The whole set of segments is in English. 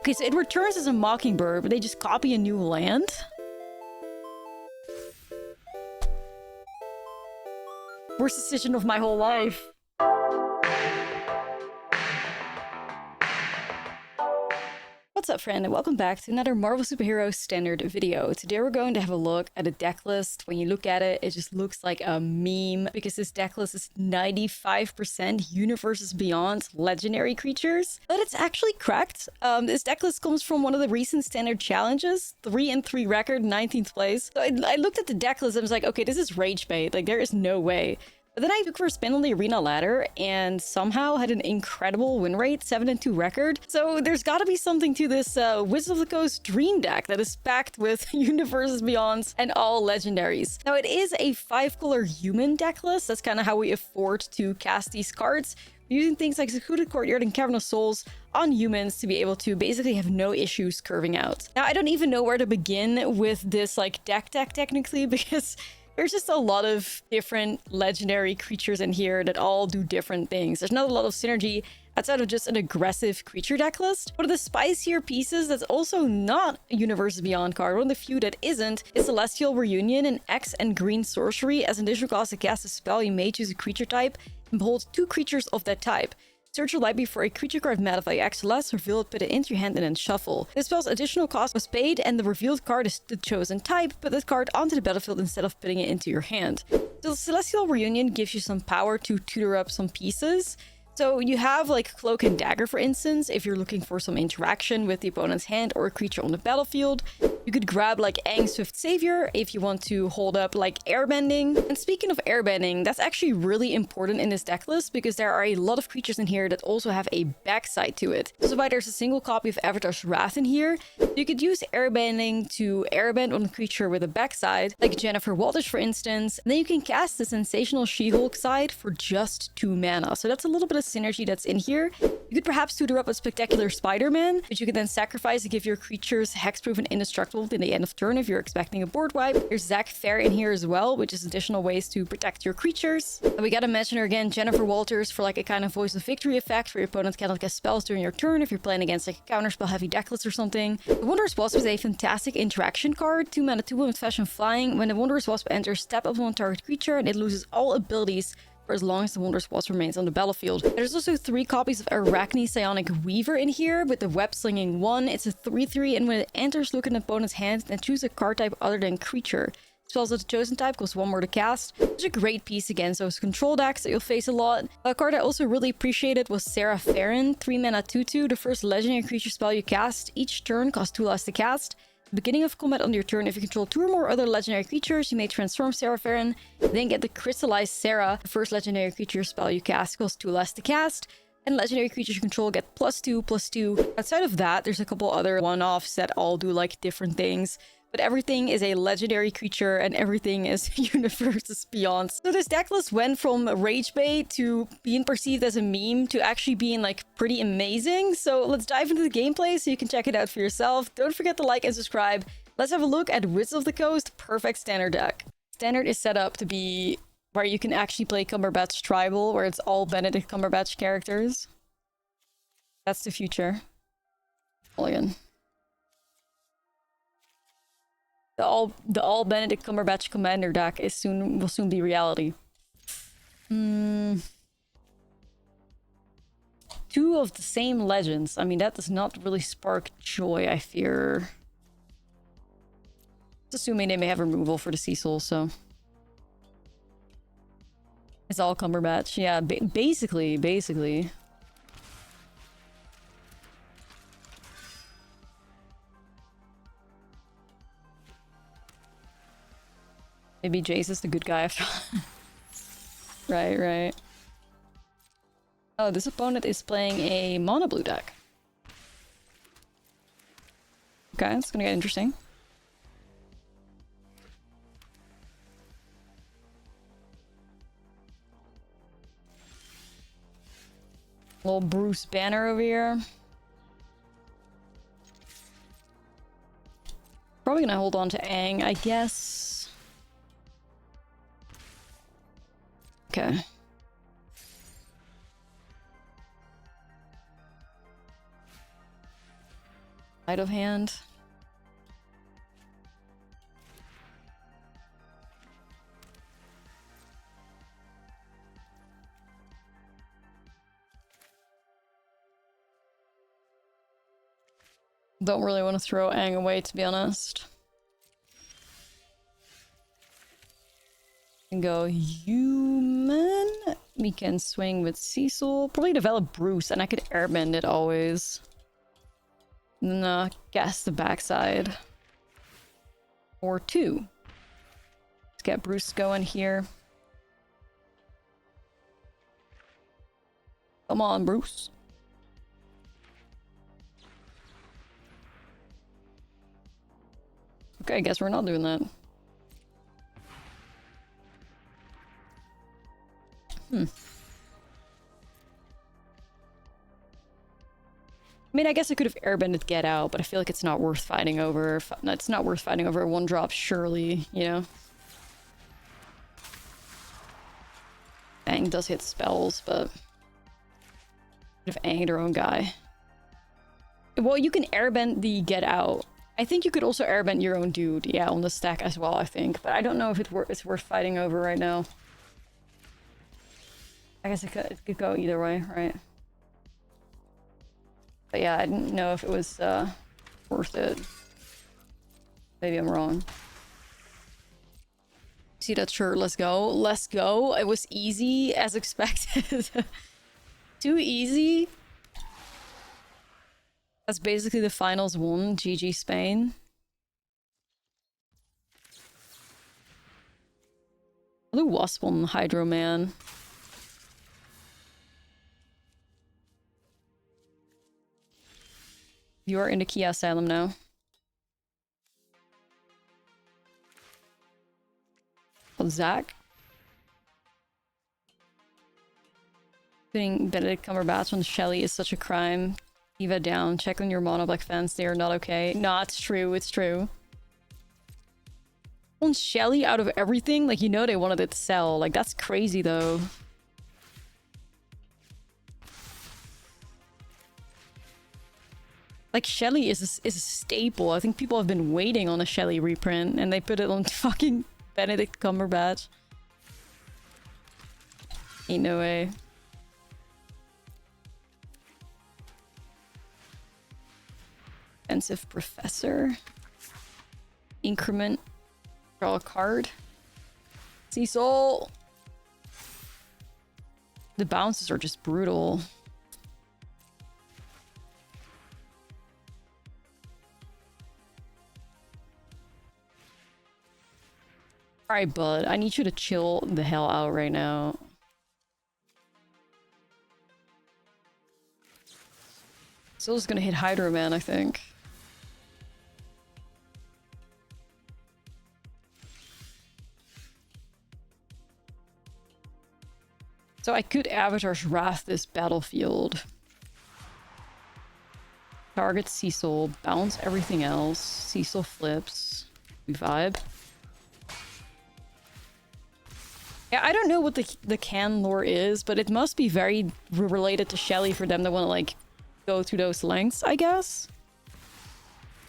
Okay, so it returns as a Mockingbird, but they just copy a new land? Worst decision of my whole life. What's up, friend, and welcome back to another Marvel Superhero Standard video. Today we're going to have a look at a deck list. When you look at it, it just looks like a meme because this deck list is 95% Universes Beyond legendary creatures. But it's actually correct. This deck list comes from one of the recent Standard challenges, 3-3 record, 19th place. So I looked at the deck list and was like, okay, this is rage bait. Like, there is no way. But then I took for a spin on the arena ladder and somehow had an incredible win rate, 7-2 record. So there's got to be something to this Wizards of the Coast dream deck that is packed with Universes Beyond and all legendaries. Now it is a 5-color human deck list. That's kind of how we afford to cast these cards, using things like Secluded Courtyard and Cavern of Souls on humans to be able to basically have no issues curving out. Now I don't even know where to begin with this like deck technically, because there's just a lot of different legendary creatures in here that all do different things. There's not a lot of synergy outside of just an aggressive creature deck list. One of the spicier pieces that's also not a Universes Beyond card, one of the few that isn't, is Celestial Reunion, an X and green sorcery. As an additional cost to cast a spell, you may choose a creature type and behold 2 creatures of that type. Search your library for a creature card mana value X or less, reveal it, put it into your hand, and then shuffle. This spell's additional cost was paid, and the revealed card is the chosen type. Put that card onto the battlefield instead of putting it into your hand. So Celestial Reunion gives you some power to tutor up some pieces. So you have like Cloak and Dagger, for instance, if you're looking for some interaction with the opponent's hand or a creature on the battlefield. You could grab like Aang Swift Savior if you want to hold up like Airbending. And speaking of Airbending, that's actually really important in this deck list because there are a lot of creatures in here that also have a backside to it. So why there's a single copy of Avatar's Wrath in here, you could use Airbending to airbend on a creature with a backside, like Jennifer Walters, for instance. And then you can cast the Sensational She-Hulk side for just 2 mana. So that's a little bit of synergy that's in here. You could perhaps tutor up a Spectacular Spider-Man, which you can then sacrifice to give your creatures hexproof and indestructible in the end of turn if you're expecting a board wipe. There's Zack Fair in here as well, which is additional ways to protect your creatures. And we gotta mention her again, Jennifer Walters, for like a kind of Voice of Victory effect where your opponent cannot cast spells during your turn if you're playing against like a counterspell heavy deck list or something. The Wondrous Wasp is a fantastic interaction card, 2 mana 2 with Fashion Flying. When the Wondrous Wasp enters, tap up one target creature and it loses all abilities for as long as the Wondrous Wasp remains on the battlefield. There's also 3 copies of Arachne Psionic Weaver in here with the Web Slinging 1. It's a 3/3, and when it enters, look at an opponent's hand and choose a card type other than creature. Spells of the chosen type cost 1 more to cast. It's a great piece against those control decks that you'll face a lot. A card I also really appreciated was Sarah Farron, 3 mana 2/2. The first legendary creature spell you cast each turn costs 2 less to cast. Beginning of combat on your turn, if you control 2 or more other legendary creatures, you may transform Sarah Farron, then get the Crystallized Sarah. The first legendary creature spell you cast costs 2 less to cast, and legendary creatures you control get +2/+2. Outside of that, there's a couple other one-offs that all do like different things, but everything is a legendary creature and everything is Universes Beyond. So this deck list went from rage bait to being perceived as a meme to actually being like pretty amazing. So let's dive into the gameplay so you can check it out for yourself. Don't forget to like and subscribe. Let's have a look at Wizards of the Coast perfect standard deck. Standard is set up to be where you can actually play Cumberbatch Tribal, where it's all Benedict Cumberbatch characters. That's the future. Mulligan. The all Benedict Cumberbatch Commander deck will soon be reality. 2 of the same legends. I mean, that does not really spark joy, I fear. Just assuming they may have removal for the Cecil, so it's all Cumberbatch. Yeah, basically. Maybe Jace is the good guy after all. Right. Oh, this opponent is playing a mono blue deck. Okay, it's gonna get interesting. Little Bruce Banner over here. Probably gonna hold on to Aang, I guess. Okay. Out of hand. Don't really want to throw Aang away, to be honest. We can go human. We can swing with Cecil. Probably develop Bruce, and I could airbend it always. And then gas the backside. Or 2. Let's get Bruce going here. Come on, Bruce. Okay, I guess we're not doing that. I mean, I guess I could have airbended Get Out, but I feel like it's not worth fighting over. It's not worth fighting over a 1-drop, surely, you know? Aang does hit spells, but... could have Aanged our own guy. Well, you can airbend the Get Out. I think you could also airbend your own dude, yeah, on the stack as well, I think. But I don't know if it's worth fighting over right now. I guess it could go either way, right? But yeah, I didn't know if it was worth it. Maybe I'm wrong. See that shirt? Let's go. Let's go. It was easy as expected. Too easy. That's basically the finals won. GG Spain. I'll do Wasp on Hydro Man. You are in the Kia Asylum now. Oh, Zach. Putting Benedict Cumberbatch on Shelly is such a crime. Eva down. Check on your Mono Black fans. They are not okay. No, it's true. It's true. On Shelly out of everything? Like, you know they wanted it to sell. Like, that's crazy, though. Like, Shelly is a staple. I think people have been waiting on a Shelly reprint, and they put it on fucking Benedict Cumberbatch. Ain't no way. Expensive Professor. Increment. Draw a card. Cecil! The bounces are just brutal. Alright, bud. I need you to chill the hell out right now. Still just gonna hit Hydro Man, I think. So I could Avatar's Wrath this battlefield. Target Cecil, bounce everything else. Cecil flips. We vibe. Yeah, I don't know what the can lore is, but it must be very related to Shelly for them to want to, like, go to those lengths, I guess.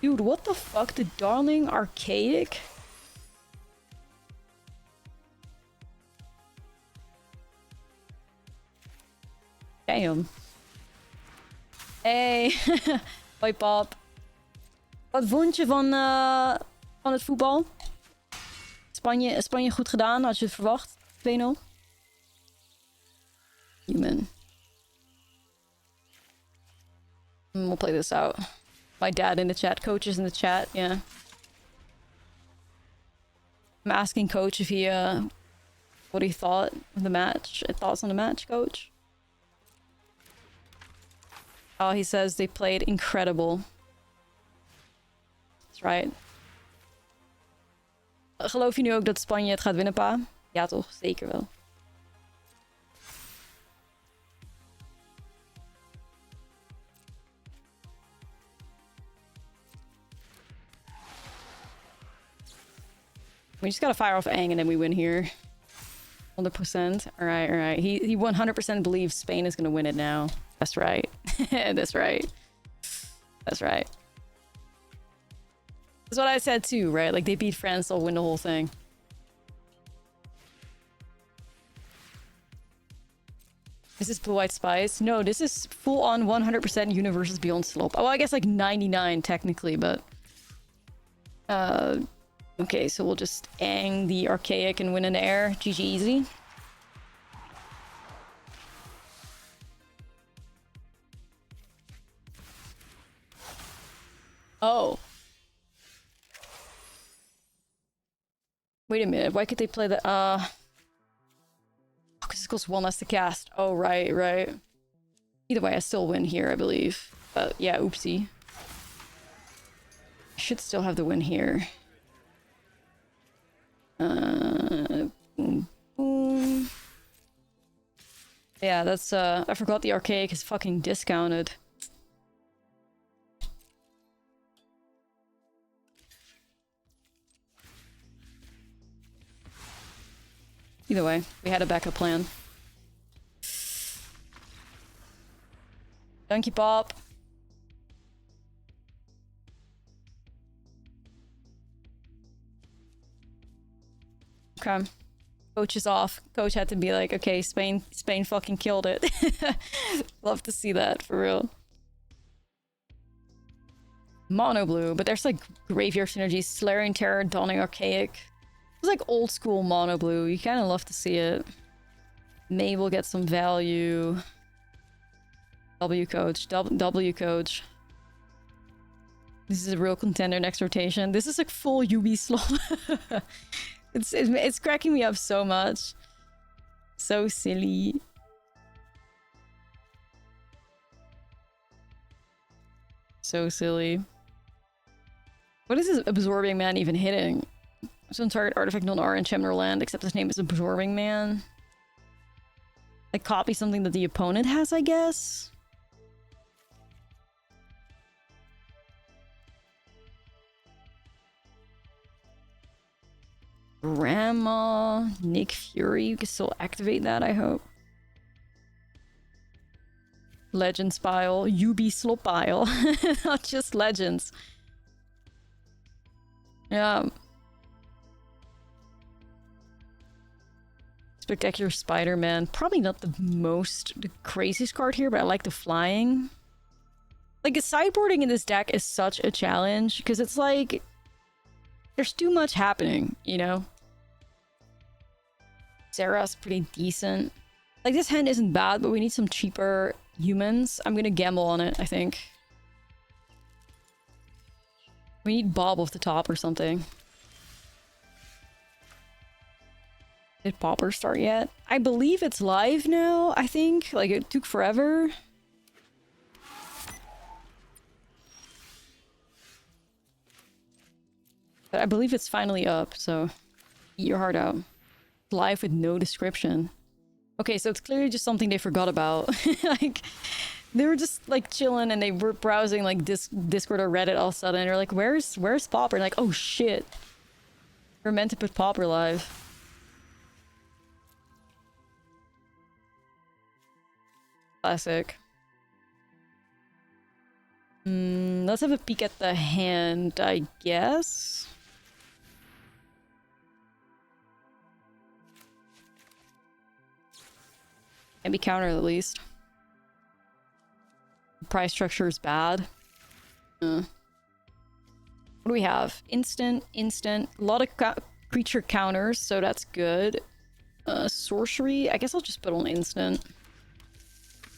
Dude, what the fuck? The Darling Archaic? Damn. Hey. Hoi pap. Wat vond je van het voetbal? Spanje goed gedaan, had je het verwacht? 2-0. Human. We'll play this out. My dad in the chat, coach is in the chat, yeah. I'm asking coach if he, what he thought of the match. Thoughts on the match, coach? Oh, he says they played incredible. That's right. Geloof je nu ook dat Spanje het gaat winnen, pa? Ja toch, zeker wel. We just gotta fire off Aang and then we win here. 100%. Alright, alright. He 100% believes Spain is gonna win it now. That's right. That's right. That's right. That's what I said too, right? Like, they beat France, they'll win the whole thing. Is this Blue White Spice? No, this is full-on 100% Universes Beyond Slope. Oh, I guess like 99 technically, but... Okay, so we'll just ang the Archaic and win in the air. GG easy. Oh. Wait a minute, why could they play that? Oh, because this goes one less to cast. Oh, right, right. Either way, I still win here, I believe. But yeah, oopsie. I should still have the win here. Boom, boom. Yeah, that's, I forgot the Archaic is fucking discounted. Either way, we had a backup plan. Donkey Pop. Okay. Coach is off. Coach had to be like, okay, Spain fucking killed it. Love to see that, for real. Mono blue, but there's like graveyard synergies, Slaring Terror, Dawning Archaic. It's like old school mono blue. You kind of love to see it. Maybe we'll get some value. W coach. W coach. This is a real contender next rotation. This is like full UB slow. It's cracking me up so much. So silly. So silly. What is this Absorbing Man even hitting? Some target artifact non-R enchantment or land, except his name is Absorbing Man. Like, copy something that the opponent has, I guess? Grandma, Nick Fury, you can still activate that, I hope. Legends pile, UB slow pile, not just legends. Yeah. Spectacular Spider-Man. Probably not the craziest card here, but I like the flying. Like, the sideboarding in this deck is such a challenge, because it's like... There's too much happening, you know? Sarah's pretty decent. Like, this hand isn't bad, but we need some cheaper humans. I'm gonna gamble on it, I think. We need Bob off the top or something. Did Pauper start yet? I believe it's live now, I think. Like, it took forever. But I believe it's finally up, so eat your heart out. Live with no description. Okay, so it's clearly just something they forgot about. Like, they were just, like, chilling and they were browsing, like, Discord or Reddit all of a sudden. And they're like, where's Pauper? And like, oh shit. We're meant to put Pauper live. Classic. Let's have a peek at the hand, I guess. Can be countered at least. Price structure is bad. What do we have? Instant. A lot of creature counters, so that's good. Sorcery. I guess I'll just put on instant.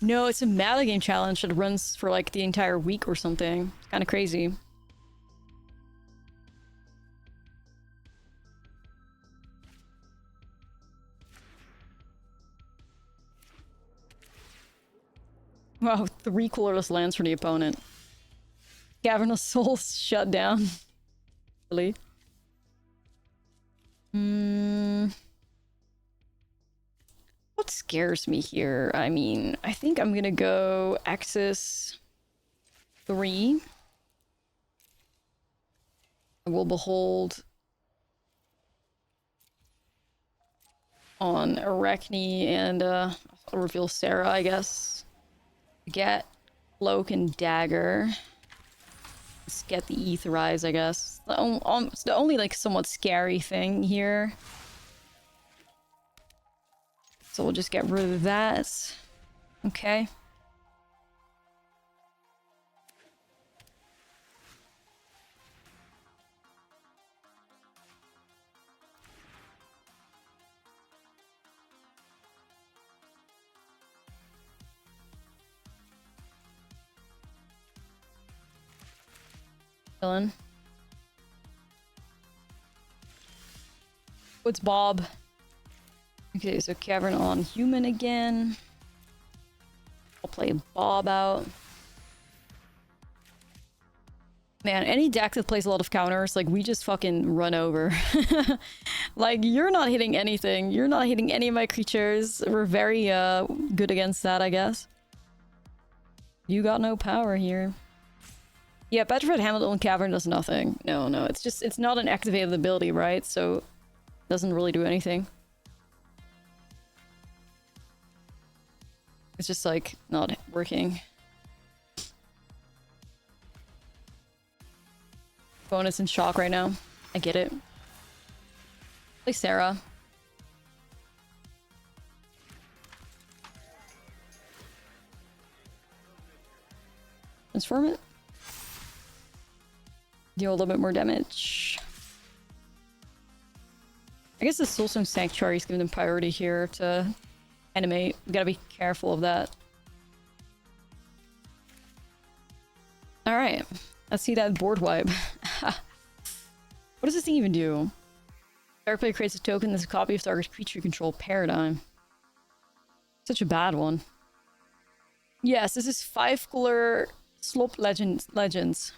No, it's a meta game challenge that runs for like the entire week or something. It's kind of crazy. Wow, 3 colorless lands for the opponent. Cavernous Souls shut down. Really? What scares me here? I mean, I think I'm gonna go Axis 3. I will behold on Arachne and I'll reveal Sarah, I guess. Get Cloak and Dagger. Let's get the Aetherize, I guess. It's the only, like, somewhat scary thing here. So we'll just get rid of that. Okay. Chillin'. What's Bob? Okay, so Cavern on human again. I'll play Bob out. Man, any deck that plays a lot of counters, like, we just fucking run over. Like, you're not hitting anything. You're not hitting any of my creatures. We're very good against that, I guess. You got no power here. Yeah, Petrified Hamlet Cavern does nothing. No, it's just, it's not an activated ability, right? So, it doesn't really do anything. It's just, like, not working. Bonus in shock right now. I get it. Play Sarah. Transform it. Deal a little bit more damage. I guess the Soulstone Sanctuary is giving them priority here to animate. We gotta be careful of that. Alright. Let's see that board wipe. What does this thing even do? Dark player creates a token that's a copy of target creature control paradigm. Such a bad one. Yes, this is 5-color Slop Legends.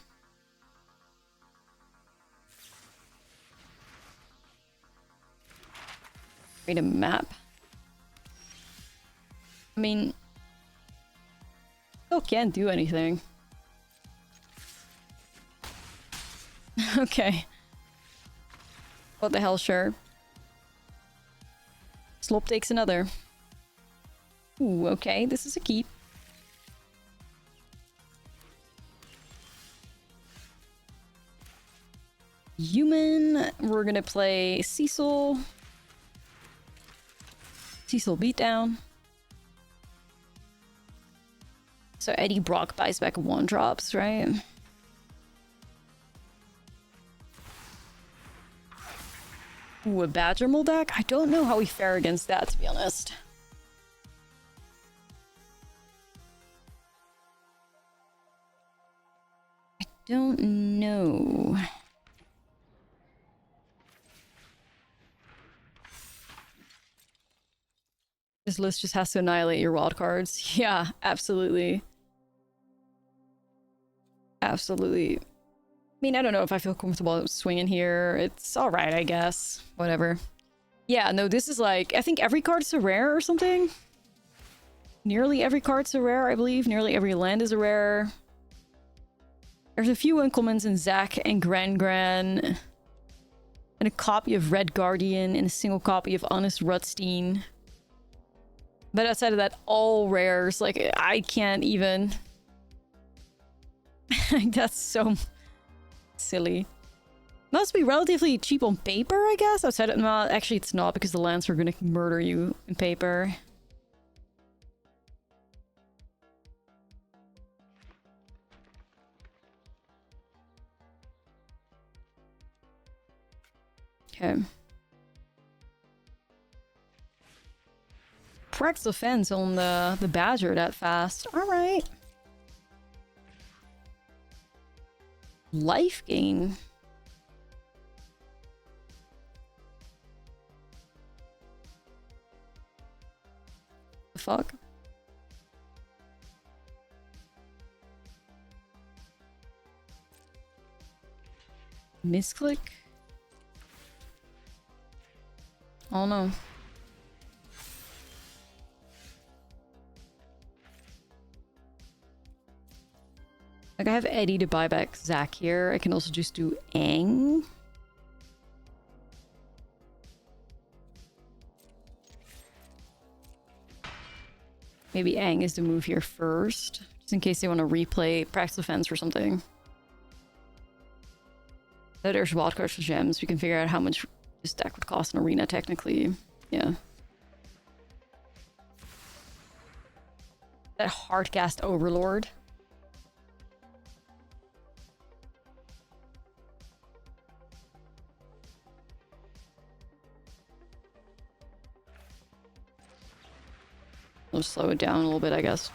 Create a map. I mean, still can't do anything. Okay. What the hell, sure. Slop takes another. Ooh, okay, this is a keep. Human, we're gonna play Cecil. Cecil beatdown. So Eddie Brock buys back 1-drops, right? Ooh, a Badger Mold deck? I don't know how we fare against that, to be honest. I don't know. This list just has to annihilate your wildcards. Yeah, absolutely. Absolutely. I mean, I don't know if I feel comfortable swinging here. It's alright, I guess. Whatever. Yeah, no, this is like... I think every card's a rare or something? Nearly every card's a rare, I believe. Nearly every land is a rare. There's a few uncommons in Zac and Gran. And a copy of Red Guardian and a single copy of Honest Rutstein. But outside of that, all rares. Like, I can't even... That's so... silly. Must be relatively cheap on paper, I guess? Outside of... Well, actually it's not, because the lands are gonna murder you in paper. Okay. Cracks the fence on the Badger that fast. Alright. Life gain. The fuck? Misclick? Oh no. Like, I have Eddie to buy back Zac here. I can also just do Aang. Maybe Aang is the move here first. Just in case they want to replay Practice Defense or something. So there's wild cards for gems. We can figure out how much this deck would cost in arena, technically. Yeah. That Hardcast Overlord. I'll slow it down a little bit, I guess.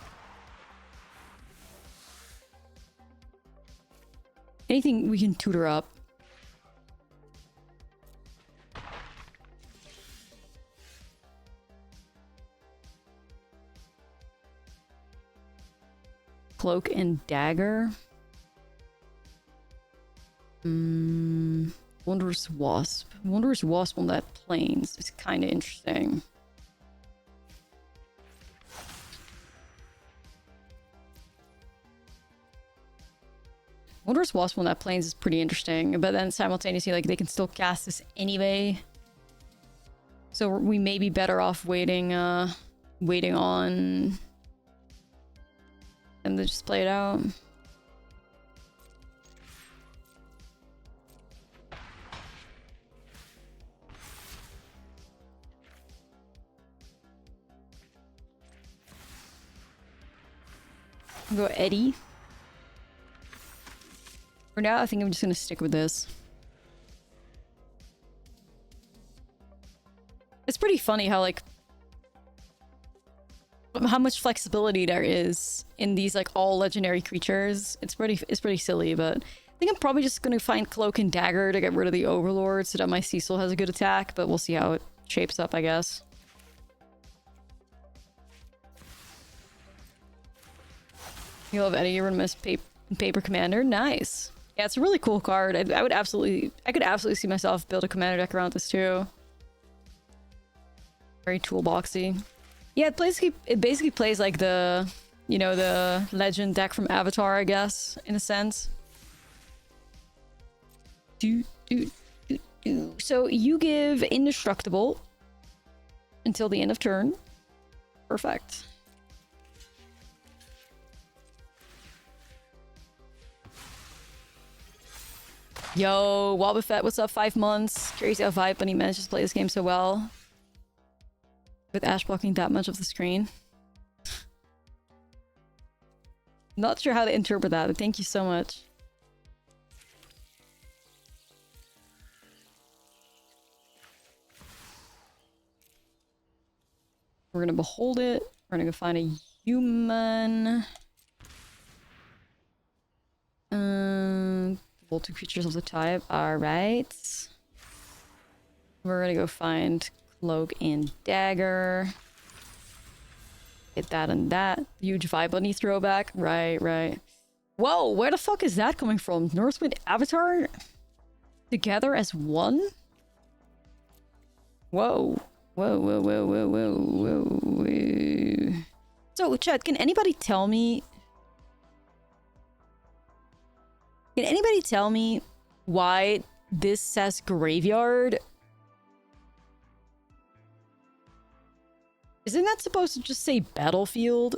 Anything we can tutor up. Cloak and Dagger. Wondrous Wasp. Wondrous Wasp on that Plains is kind of interesting. Wondrous Wasp on that Plains is pretty interesting, but then simultaneously, like, they can still cast this anyway. So we may be better off waiting on and then just play it out. I'll go Eddie. For now, I think I'm just gonna stick with this. It's pretty funny how, like, how much flexibility there is in these, like, all legendary creatures. It's pretty silly, but I think I'm probably just gonna find Cloak and Dagger to get rid of the Overlord so that my Cecil has a good attack, but we'll see how it shapes up, I guess. You love Eddie, you would miss Paper Commander. Nice. Yeah, it's a really cool card. I could absolutely see myself build a commander deck around this too. Very toolboxy. Yeah, it basically plays like the, you know, the legend deck from Avatar, I guess, in a sense. So you give Indestructible until the end of turn. Perfect. Yo, Wobbuffet, what's up? 5 months. Curious how Vibe Bunny manages to play this game so well. With Ash blocking that much of the screen. Not sure how to interpret that, but thank you so much. We're gonna behold it. We're gonna go find a human. Two creatures of the type. Alright. We're gonna go find Cloak and Dagger. Get that and that. Huge Vibe Bunny throwback. Right. Whoa, where the fuck is that coming from? Northwind Avatar? Together as one? Whoa. Whoa. So, chat, can anybody tell me why this says graveyard? Isn't that supposed to just say battlefield?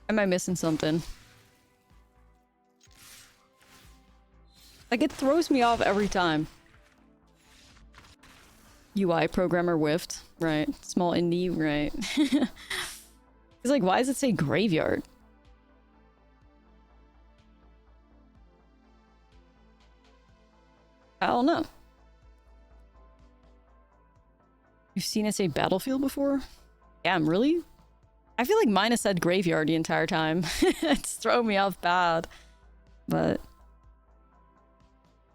Am I missing something? Like, it throws me off every time. UI programmer whiffed. Right. Small indie. Right. It's like, why does it say graveyard? I don't know. You've seen it say battlefield before? Damn, really? I feel like mine has said graveyard the entire time. It's throwing me off bad. But...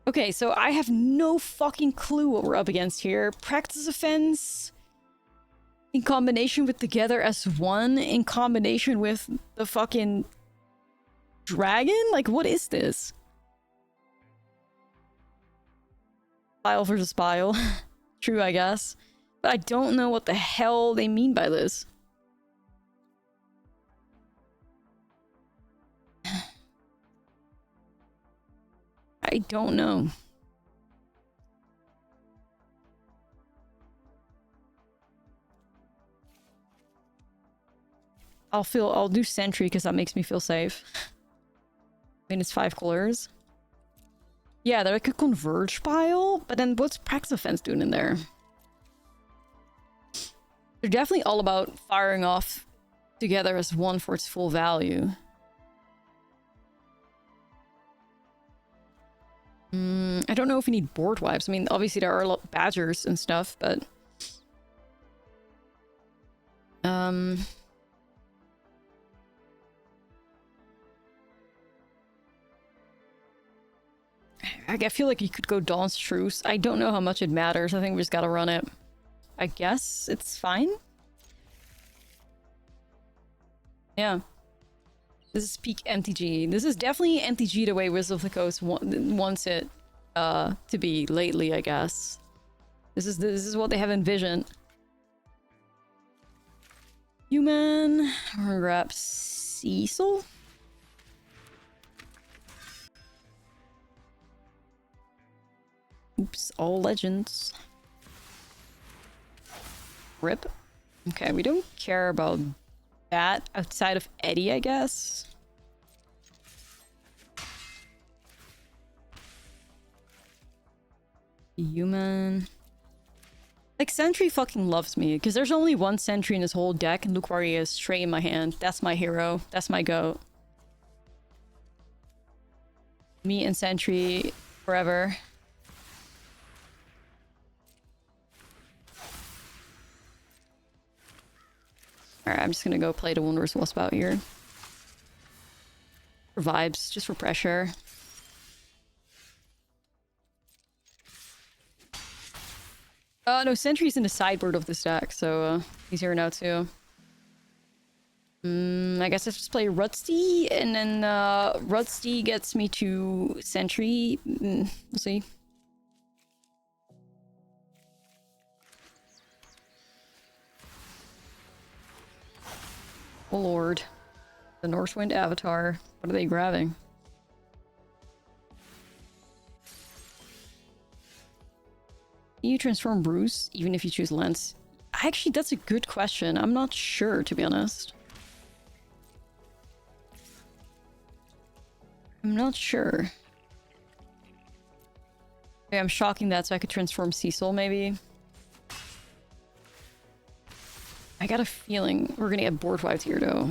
okay, so I have no fucking clue what we're up against here. Practice Offense in combination with Together as One in combination with the fucking dragon? Like, what is this? Pile versus pile. True, I guess. But I don't know what the hell they mean by this. I don't know. I'll do Sentry because that makes me feel safe. I mean, it's 5 colors. Yeah, they're like a converge pile, but then what's Practice Offense doing in there? They're definitely all about firing off together as one for its full value. I don't know if you need board wipes. I mean, obviously there are a lot of badgers and stuff, but... I feel like you could go Dawn's Truce. I don't know how much it matters. I think we just gotta run it. I guess it's fine. Yeah. This is peak MTG. This is definitely MTG the way Wizard of the Coast wants it to be lately, I guess. This is what they have envisioned. Human. We're gonna grab Cecil. Oops, all legends. Rip. Okay, we don't care about that outside of Eddie, I guess. Human. Like, Sentry fucking loves me, because there's only one Sentry in his whole deck, and look where he is, straight in my hand. That's my hero. That's my goat. Me and Sentry forever. Alright, I'm just gonna go play the Wondrous Wasp out here. For vibes, just for pressure. No, Sentry's in the sideboard of this deck, so he's here now too. I guess I just play Rutsty, and then Rutsty gets me to Sentry. We'll see. Oh lord. The Northwind Avatar. What are they grabbing? Can you transform Bruce even if you choose Lance? Actually, that's a good question. I'm not sure, to be honest. I'm not sure. Okay, I'm shocking that so I could transform Cecil, maybe. I got a feeling we're gonna get board wiped here, though.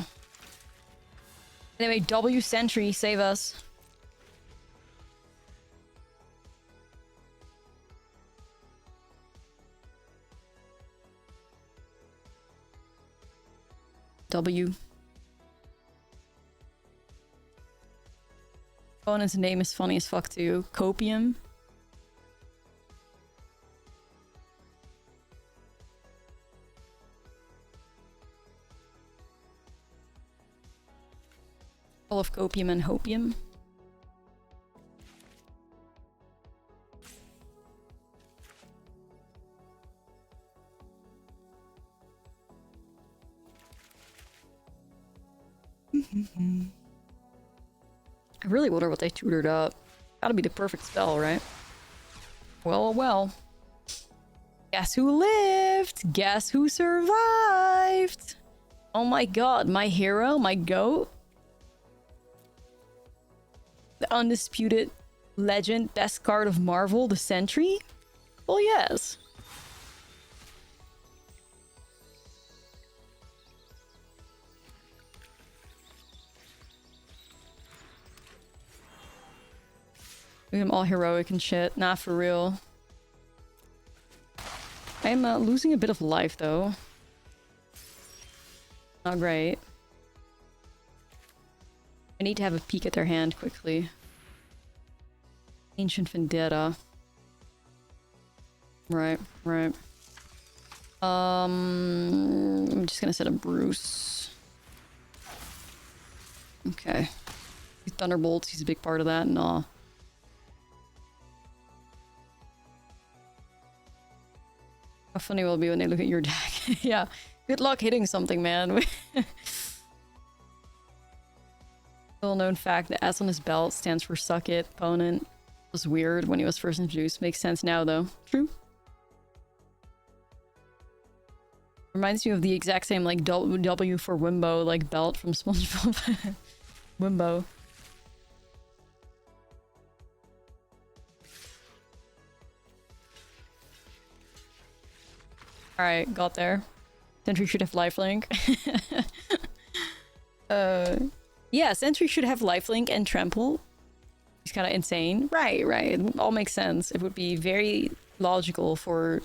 Anyway, W Sentry, save us. W. Opponent's name is funny as fuck, too. Copium. Full of copium and hopium. I really wonder what they tutored up. Gotta be the perfect spell, right? Well, well. Guess who lived? Guess who survived? Oh my god, my hero, my goat. The undisputed legend, best card of Marvel, the Sentry? Well, yes. I'm all heroic and shit. Nah, for real. I'm losing a bit of life, though. Not great. I need to have a peek at their hand quickly. Ancient Vendetta. Right, right. I'm just gonna set up Bruce. Okay. Thunderbolts, he's a big part of that. Nah. How funny will it be when they look at your deck? Yeah. Good luck hitting something, man. Well-known fact, the S on his belt stands for suck it, opponent. It was weird when he was first introduced. Makes sense now, though. True. Reminds me of the exact same, like, W for Wimbo, like, belt from SpongeBob. Wimbo. Alright, got there. Sentry should have lifelink. Yeah, Sentry should have lifelink and trample. It's kind of insane. Right. It all makes sense. It would be very logical for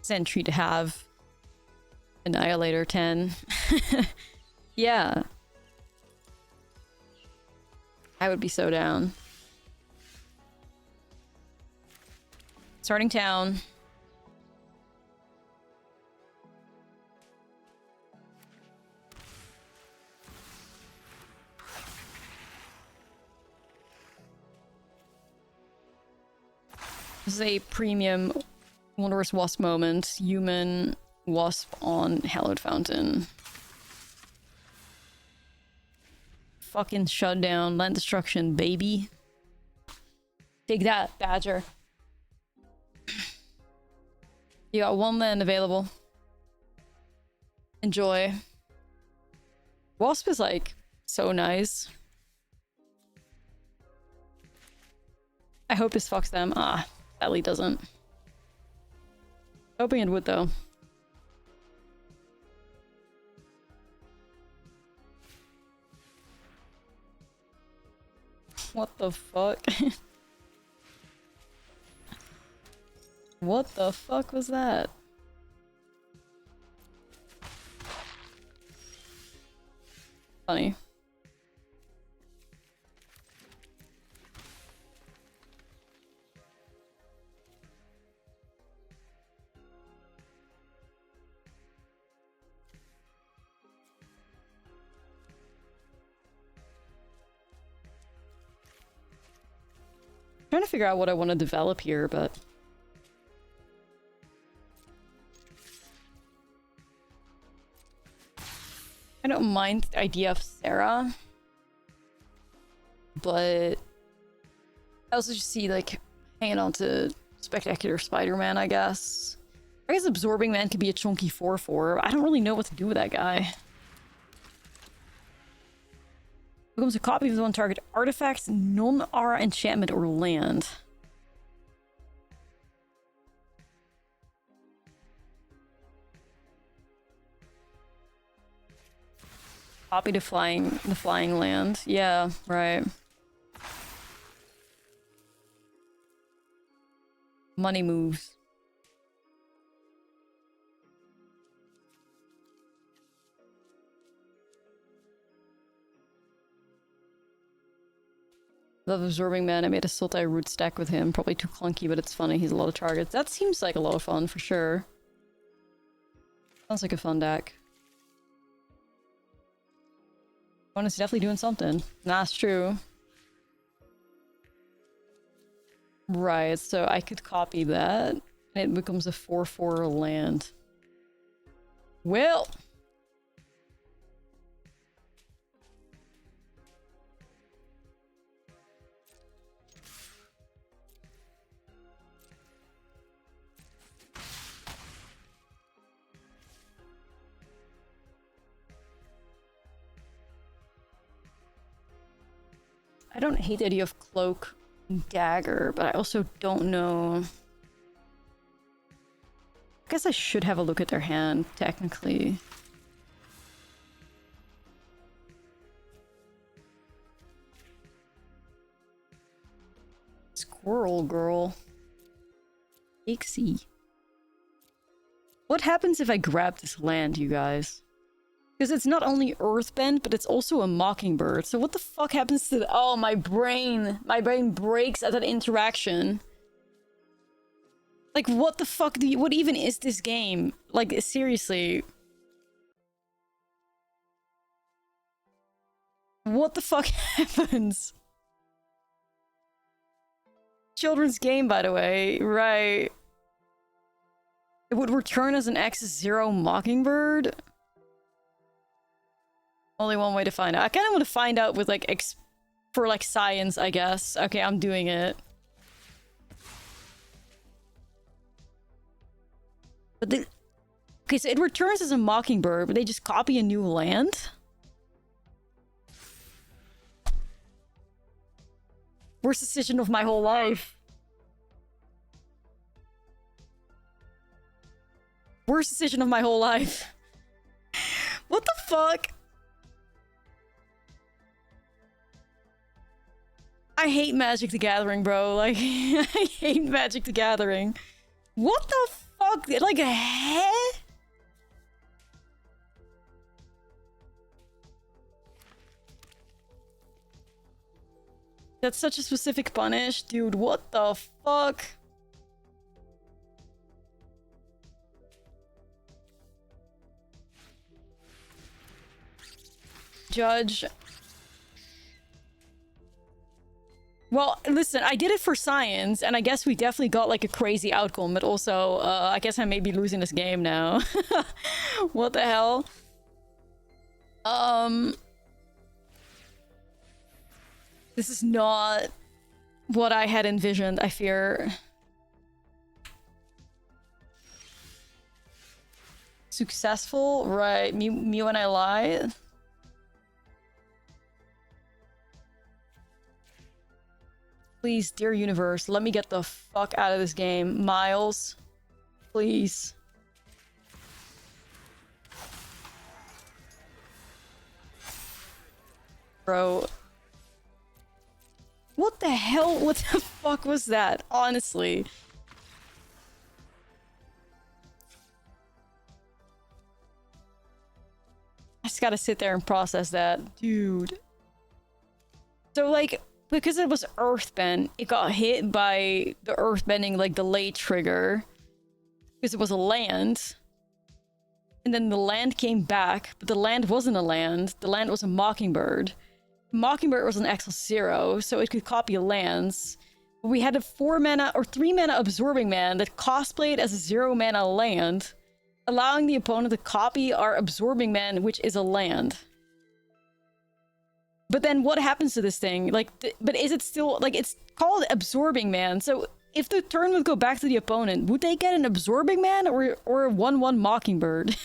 Sentry to have Annihilator 10. Yeah. I would be so down. Starting town. This is a premium Wondrous Wasp moment. Human Wasp on Hallowed Fountain. Fucking shutdown, land destruction, baby. Take that, Badger. You got one land available. Enjoy. Wasp is like so nice. I hope this fucks them. Ah, sadly doesn't. Hoping it would though. What the fuck? What the fuck was that? Funny. Trying to figure out what I want to develop here, but I don't mind the idea of Sarah, but I also just see like hanging on to Spectacular Spider-Man, I guess. I guess Absorbing Man could be a chunky 4/4. I don't really know what to do with that guy. Becomes a copy of the one target artifact, non-aura enchantment, or land. Copy the flying land. Yeah, right. Money moves. Love Absorbing Man. I made a Sultai root stack with him. Probably too clunky, but it's funny. He's a lot of targets. That seems like a lot of fun, for sure. Sounds like a fun deck. One is definitely doing something. That's true. Right, so I could copy that, and it becomes a 4/4 land. Well... I don't hate the idea of Cloak and Dagger, but I also don't know. I guess I should have a look at their hand, technically. Squirrel girl. Pixie. What happens if I grab this land, you guys? Because it's not only Earthbend, but it's also a Mockingbird. So what the fuck happens to the— oh, my brain breaks at that interaction. Like, what the fuck do you— what even is this game? Like, seriously. What the fuck happens? Children's game, by the way. Right. It would return as an X0 Mockingbird? Only one way to find out. I kind of want to find out with, like, for, like, science, I guess. Okay, I'm doing it. But the... okay, so it returns as a Mockingbird, but they just copy a new land? Worst decision of my whole life. Worst decision of my whole life. What the fuck? I hate Magic the Gathering, bro. Like, I hate Magic the Gathering. What the fuck? Like, heh? That's such a specific punish. Dude, what the fuck? Judge. Well, listen, I did it for science, and I guess we definitely got, like, a crazy outcome, but also, I guess I may be losing this game now. What the hell? This is not what I had envisioned, I fear. Successful? Right, me when I lied? Please, dear universe, let me get the fuck out of this game. Miles, please. Bro. What the hell? What the fuck was that? Honestly. I just gotta sit there and process that. Dude. So, like, because it was earthbend, it got hit by the earthbending, like, delay trigger. Because it was a land. And then the land came back, but the land wasn't a land. The land was a Mockingbird. Mockingbird was an XL0, so it could copy lands. We had a 4-mana or 3-mana absorbing man that cosplayed as a 0-mana land, allowing the opponent to copy our absorbing man, which is a land. But then what happens to this thing? Like, but is it still, like, it's called absorbing man, so if the turn would go back to the opponent, would they get an absorbing man or a 1/1 Mockingbird?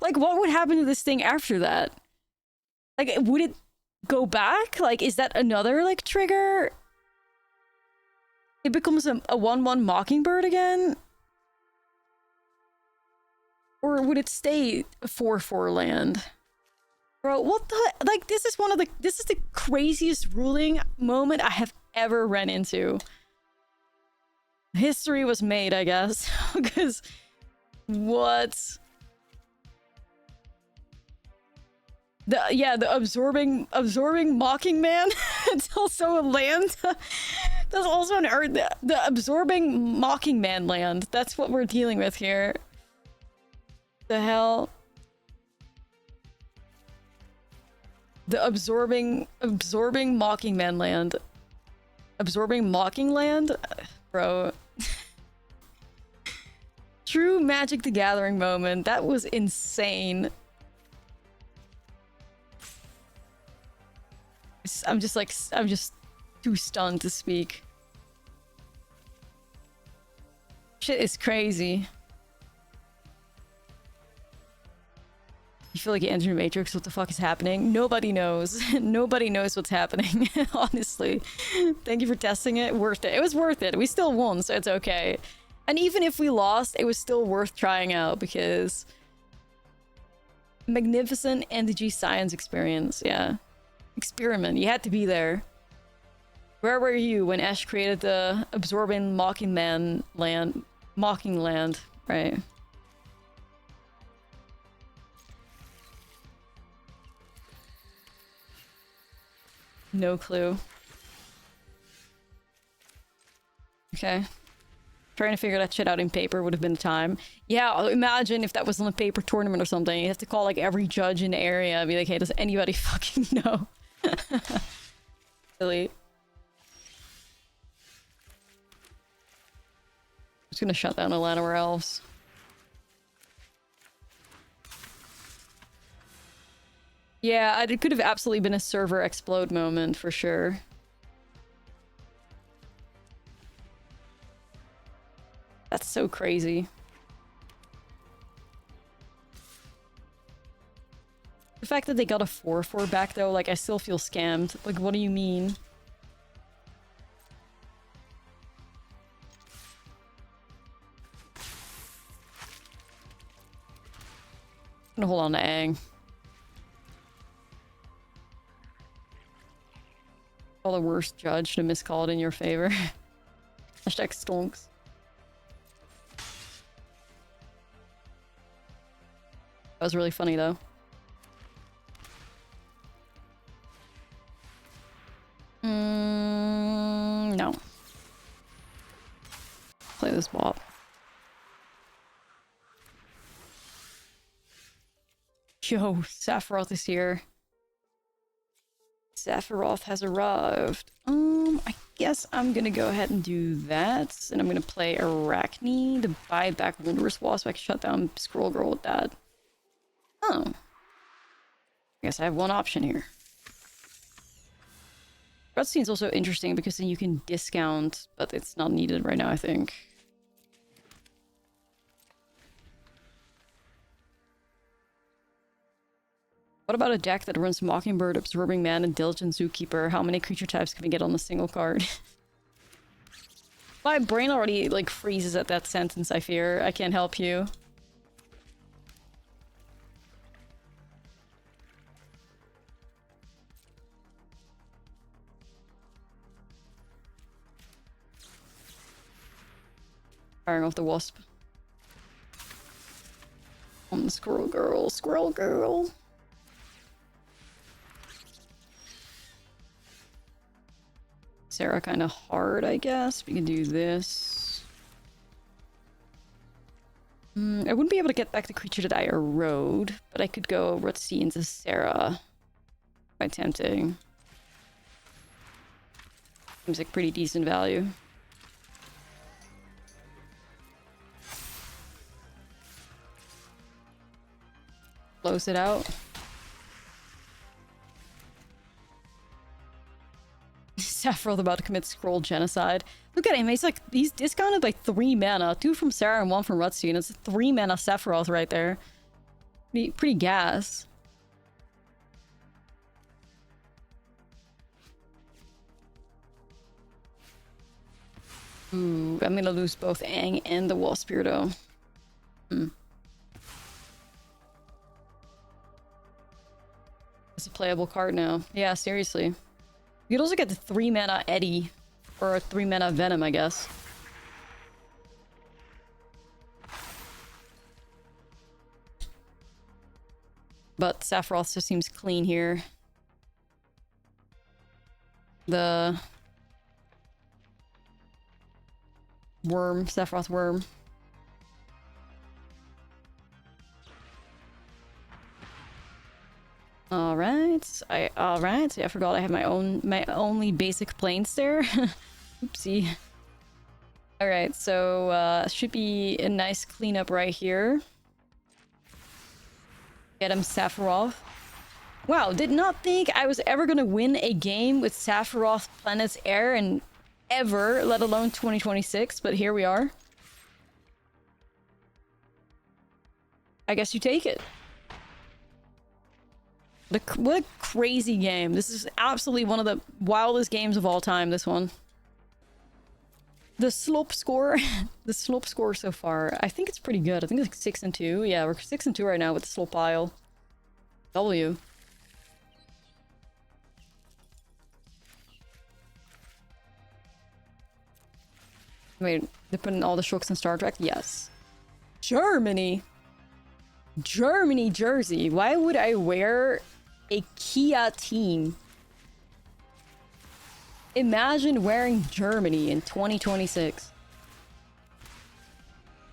Like, what would happen to this thing after that? Like, would it go back? Like, is that another, like, trigger? It becomes a 1/1 Mockingbird again? Or would it stay a 4/4 land? Bro, what the... Like, this is the craziest ruling moment I have ever run into. History was made, I guess. Because... What? The absorbing mocking man. It's also a land. That's also an earth. The absorbing mocking man land. That's what we're dealing with here. The hell? The absorbing mocking man land. Absorbing mocking land? Bro. True Magic the Gathering moment. That was insane. I'm just too stunned to speak. Shit is crazy. You feel like you entered a Matrix? What the fuck is happening? Nobody knows. Nobody knows what's happening, honestly. Thank you for testing it. Worth it. It was worth it. We still won, so it's okay. And even if we lost, it was still worth trying out because... Magnificent MTG science experience, yeah. Experiment. You had to be there. Where were you when Ash created the absorbing mocking land, right? No clue. Okay. Trying to figure that shit out in paper would have been the time. Yeah, imagine if that was on a paper tournament or something. You have to call like every judge in the area and be like, hey, does anybody fucking know? Silly. I'm just gonna shut down a lot of our elves. Yeah, it could have absolutely been a server explode moment for sure. That's so crazy. The fact that they got a 4/4 back though, like I still feel scammed. Like, what do you mean? gonna hold on to Aang. Call the worst judge to miscall it in your favor. Hashtag stonks. That was really funny though. No. Play this bop. Yo, Sephiroth is here. Sephiroth has arrived. I guess I'm gonna go ahead and do that. And I'm gonna play Arachne to buy back Wondrous Wasp so I can shut down Scroll Girl with that. Oh. I guess I have one option here. Cutscene's also interesting because then you can discount, but it's not needed right now, I think. What about a deck that runs Mockingbird, Absorbing Man, and Diligent Zookeeper? How many creature types can we get on a single card? My brain already, like, freezes at that sentence, I fear. I can't help you. Firing off the Wasp. On the Squirrel Girl. Squirrel Girl! Sarah kind of hard, I guess. We can do this. I wouldn't be able to get back the creature that I erode, but I could go Rutsi into Sarah. Quite tempting. Seems like pretty decent value. Close it out. Sephiroth about to commit scroll genocide. Look at him, he's discounted by 3 mana. 2 from Sarah and 1 from Rutsi, and it's a 3 mana Sephiroth right there. Pretty gas. Ooh, I'm gonna lose both Aang and the Wasp here though. It's a playable card now. Yeah, seriously. You could also get the 3 mana Eddie. Or a 3 mana Venom, I guess. But Sephiroth just seems clean here. The worm, Sephiroth worm. Alright, so I forgot I have my only basic planes there. Oopsie. Alright, so should be a nice cleanup right here. Get him Sephiroth. Wow, did not think I was ever gonna win a game with Sephiroth Planet's Heir and ever, let alone 2026, but here we are. I guess you take it. What a crazy game. This is absolutely one of the wildest games of all time, this one. The slope score, the slope score so far, I think it's pretty good. I think it's like 6-2. Yeah, we're 6-2 right now with the slope pile. W. Wait, they're putting all the shooks in Star Trek? Yes. Germany! Germany jersey. Why would I wear a Kia team? Imagine wearing Germany in 2026.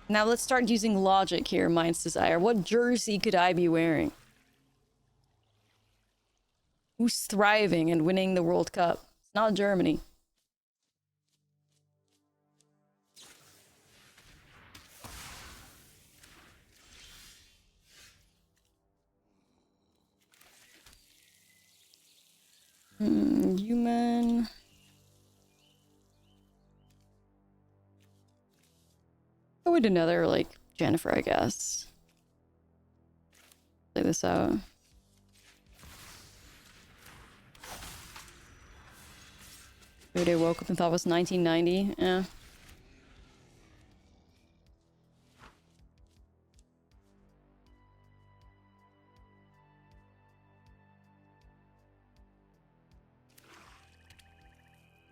Now let's start using logic here, Mind's Desire. What jersey could I be wearing? Who's thriving and winning the World Cup? It's not Germany. Human. Go with another, like, Jennifer, I guess. Play this out. Maybe I woke up and thought it was 1990. Yeah.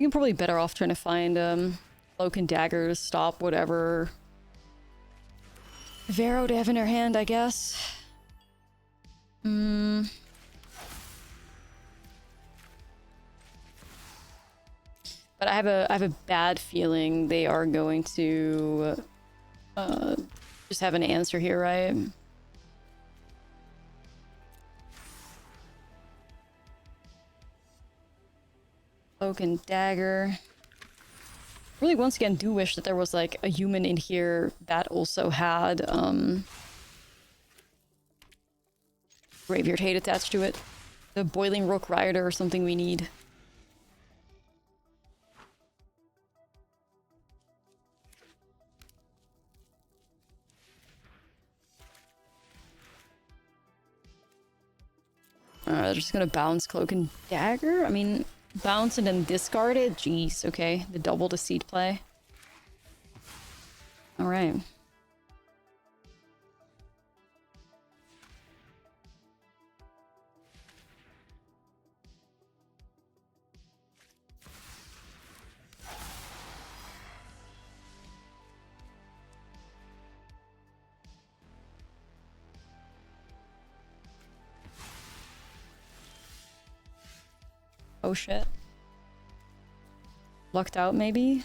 You're probably better off trying to find Cloak and Dagger to stop whatever Vero to have in her hand, I guess. But I have a bad feeling they are going to just have an answer here, right? Cloak and Dagger. Really, once again, do wish that there was like a human in here that also had Graveyard Hate attached to it. The Boiling Rook Rioter or something we need. They're just gonna bounce Cloak and Dagger? I mean, bounce and then discard it? Jeez, okay. The double deceit play. Alright. Oh shit. Lucked out, maybe?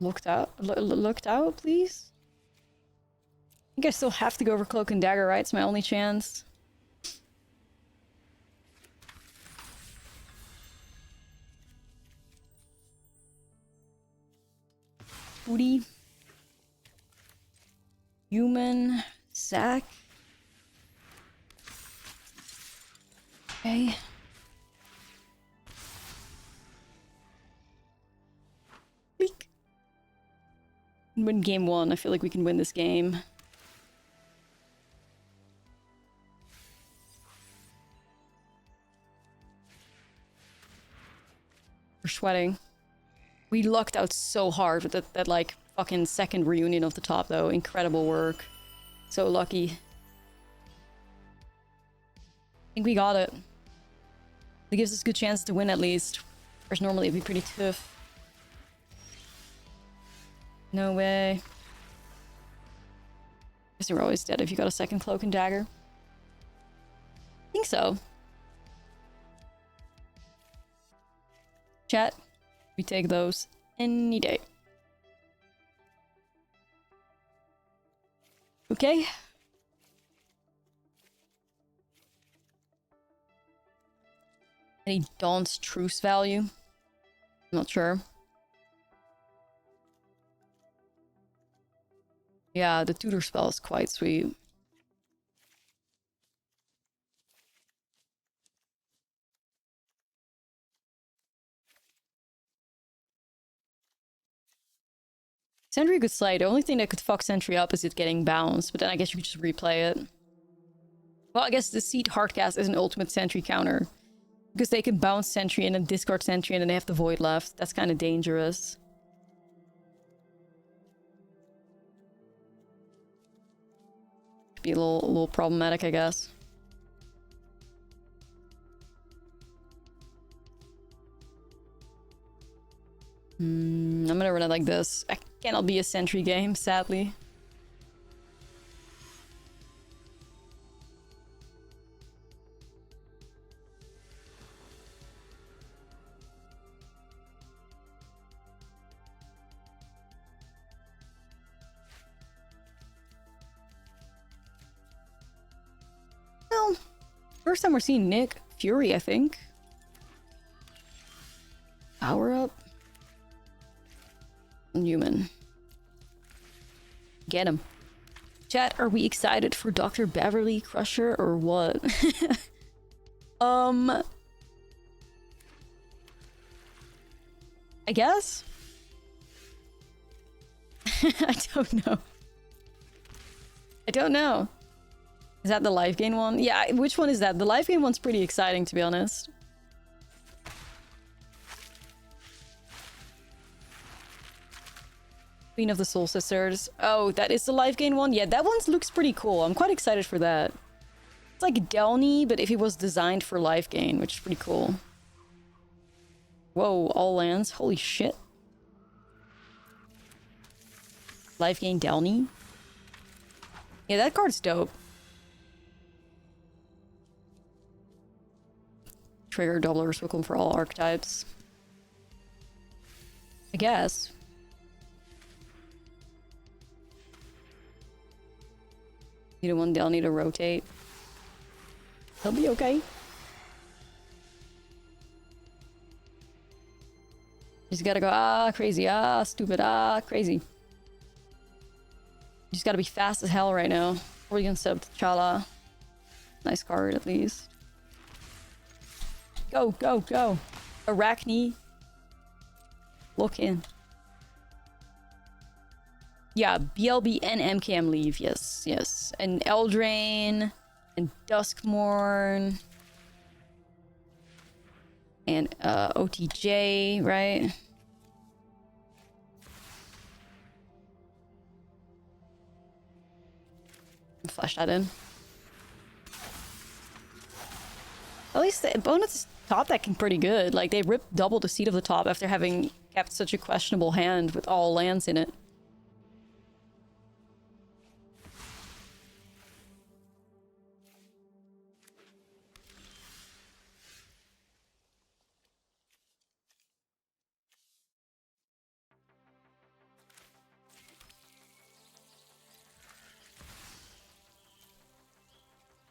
Looked out? Looked out, please? I think I still have to go over Cloak and Dagger, right? It's my only chance. Booty. Human. Sack. Okay. Weak. Win game one. I feel like we can win this game. We're sweating. We lucked out so hard with that like fucking second reunion of the top though. Incredible work. So lucky. I think we got it. It gives us a good chance to win at least. Whereas normally it'd be pretty tough. No way. Guess you're always dead if you got a second Cloak and Dagger. I think so. Chat, we take those any day. Okay. Any Dawn's Truce value? I'm not sure. Yeah, the tutor spell is quite sweet. Sentry could slide. The only thing that could fuck Sentry up is it getting bounced, but then I guess you could just replay it. Well, I guess the Seed Hardcast is an ultimate Sentry counter. Because they can bounce Sentry and then discard Sentry and then they have the Void left. That's kind of dangerous. Be a little problematic, I guess. I'm gonna run it like this. I cannot be a Sentry game, sadly. Well, first time we're seeing Nick Fury, I think. Power up. Human. Get him. Chat, are we excited for Dr. Beverly Crusher or what? I guess? I don't know. I don't know. Is that the life gain one? Yeah, which one is that? The life gain one's pretty exciting, to be honest. Queen of the Soul Sisters. Oh, that is the life gain one? Yeah, that one looks pretty cool. I'm quite excited for that. It's like Delny, but if it was designed for life gain, which is pretty cool. Whoa, all lands. Holy shit. Life gain Delny. Yeah, that card's dope. Trigger Doubler Swickham for all archetypes. I guess. You don't want Delny to rotate. He'll be okay. Just gotta go, ah, crazy, ah, stupid, ah, crazy. Just gotta be fast as hell right now. Or you can set up T'Challa. Nice card, at least. Go, go, go. Arachne. Look in. Yeah, BLB and MKM leave, yes, yes. And Eldraine, and Duskmourn, and OTJ, right? Flash that in. At least the opponent's top decking pretty good. Like, they ripped double the seat of the top after having kept such a questionable hand with all lands in it.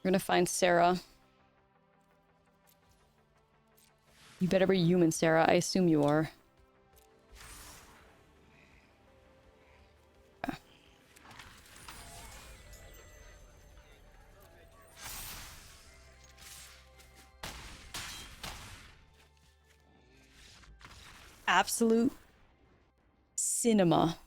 We're gonna find Sarah. You better be human, Sarah. I assume you are. Yeah. Absolute cinema.